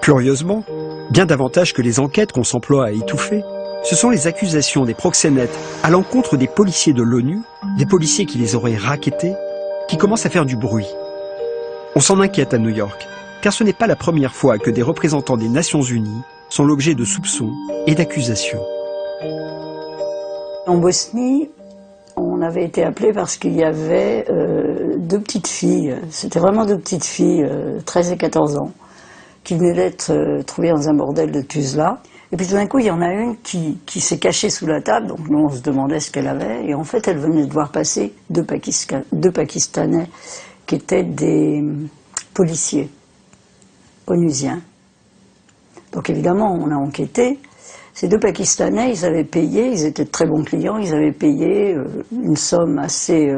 Curieusement, bien davantage que les enquêtes qu'on s'emploie à étouffer, ce sont les accusations des proxénètes à l'encontre des policiers de l'ONU, des policiers qui les auraient rackettés, qui commencent à faire du bruit. On s'en inquiète à New York, car ce n'est pas la première fois que des représentants des Nations Unies sont l'objet de soupçons et d'accusations. En Bosnie, on avait été appelé parce qu'il y avait deux petites filles, c'était vraiment deux petites filles, 13 et 14 ans, qui venaient d'être trouvées dans un bordel de Tuzla. Et puis tout d'un coup, il y en a une qui s'est cachée sous la table, donc nous on se demandait ce qu'elle avait, et en fait elle venait de voir passer deux Pakistanais qui étaient des policiers onusiens. Donc évidemment, on a enquêté. Ces deux Pakistanais, ils avaient payé, ils étaient de très bons clients, ils avaient payé une somme assez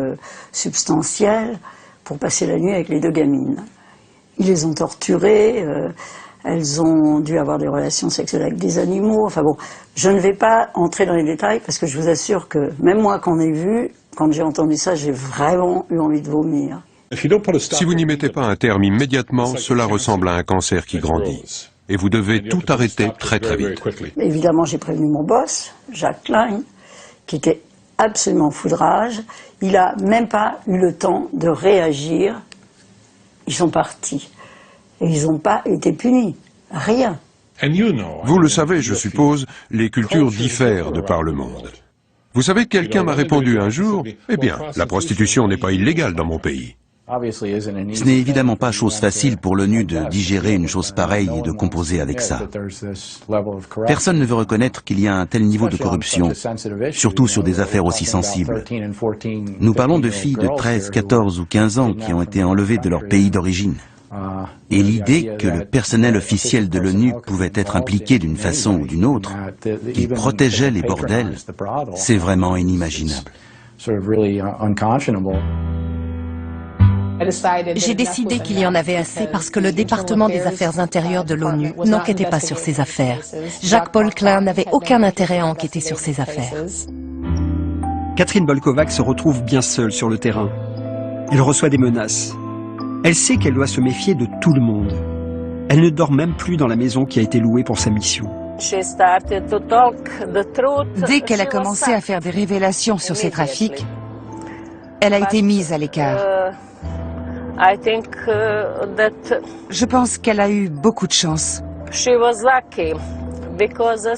substantielle pour passer la nuit avec les deux gamines. Ils les ont torturées, elles ont dû avoir des relations sexuelles avec des animaux. Enfin bon, je ne vais pas entrer dans les détails parce que je vous assure que même moi qu'on ait vu, quand j'ai entendu ça, j'ai vraiment eu envie de vomir. Si vous n'y mettez pas un terme immédiatement, cela ressemble à un cancer qui grandit. Et vous devez tout arrêter très très vite. Évidemment, j'ai prévenu mon boss, Jacques Klein, qui était absolument foudrage. Il n'a même pas eu le temps de réagir. Ils sont partis. Et ils n'ont pas été punis. Rien. Vous le savez, je suppose, les cultures diffèrent de par le monde. Vous savez, quelqu'un m'a répondu un jour, « Eh bien, la prostitution n'est pas illégale dans mon pays. » Ce n'est évidemment pas chose facile pour l'ONU de digérer une chose pareille et de composer avec ça. Personne ne veut reconnaître qu'il y a un tel niveau de corruption, surtout sur des affaires aussi sensibles. Nous parlons de filles de 13, 14 ou 15 ans qui ont été enlevées de leur pays d'origine. Et l'idée que le personnel officiel de l'ONU pouvait être impliqué d'une façon ou d'une autre, qu'il protégeait les bordels, c'est vraiment inimaginable. J'ai décidé qu'il y en avait assez parce que le département des affaires intérieures de l'ONU n'enquêtait pas sur ces affaires. Jacques-Paul Klein n'avait aucun intérêt à enquêter sur ces affaires. Catherine Bolkovac se retrouve bien seule sur le terrain. Elle reçoit des menaces. Elle sait qu'elle doit se méfier de tout le monde. Elle ne dort même plus dans la maison qui a été louée pour sa mission. Dès qu'elle a commencé à faire des révélations sur ces trafics, elle a été mise à l'écart. Je pense qu'elle a eu beaucoup de chance.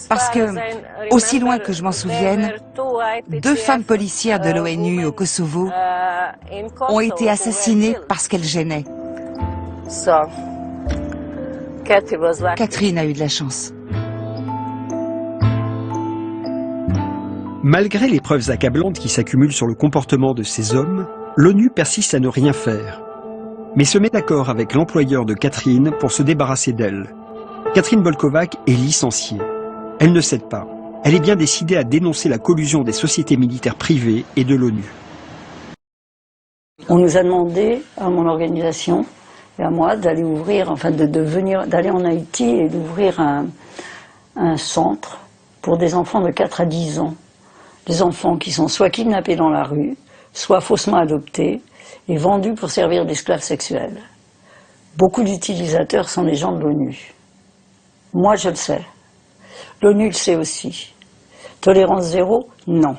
Parce que, aussi loin que je m'en souvienne, deux femmes policières de l'ONU au Kosovo ont été assassinées parce qu'elles gênaient. Catherine a eu de la chance. Malgré les preuves accablantes qui s'accumulent sur le comportement de ces hommes, l'ONU persiste à ne rien faire. Mais se met d'accord avec l'employeur de Catherine pour se débarrasser d'elle. Catherine Bolkovac est licenciée. Elle ne cède pas. Elle est bien décidée à dénoncer la collusion des sociétés militaires privées et de l'ONU. On nous a demandé, à mon organisation et à moi, d'aller ouvrir, enfin d'aller en Haïti et d'ouvrir un centre pour des enfants de 4 à 10 ans. Des enfants qui sont soit kidnappés dans la rue, soit faussement adoptés et vendus pour servir d'esclaves sexuels. Beaucoup d'utilisateurs sont des gens de l'ONU. Moi, je le sais. L'ONU le sait aussi. Tolérance zéro? Non.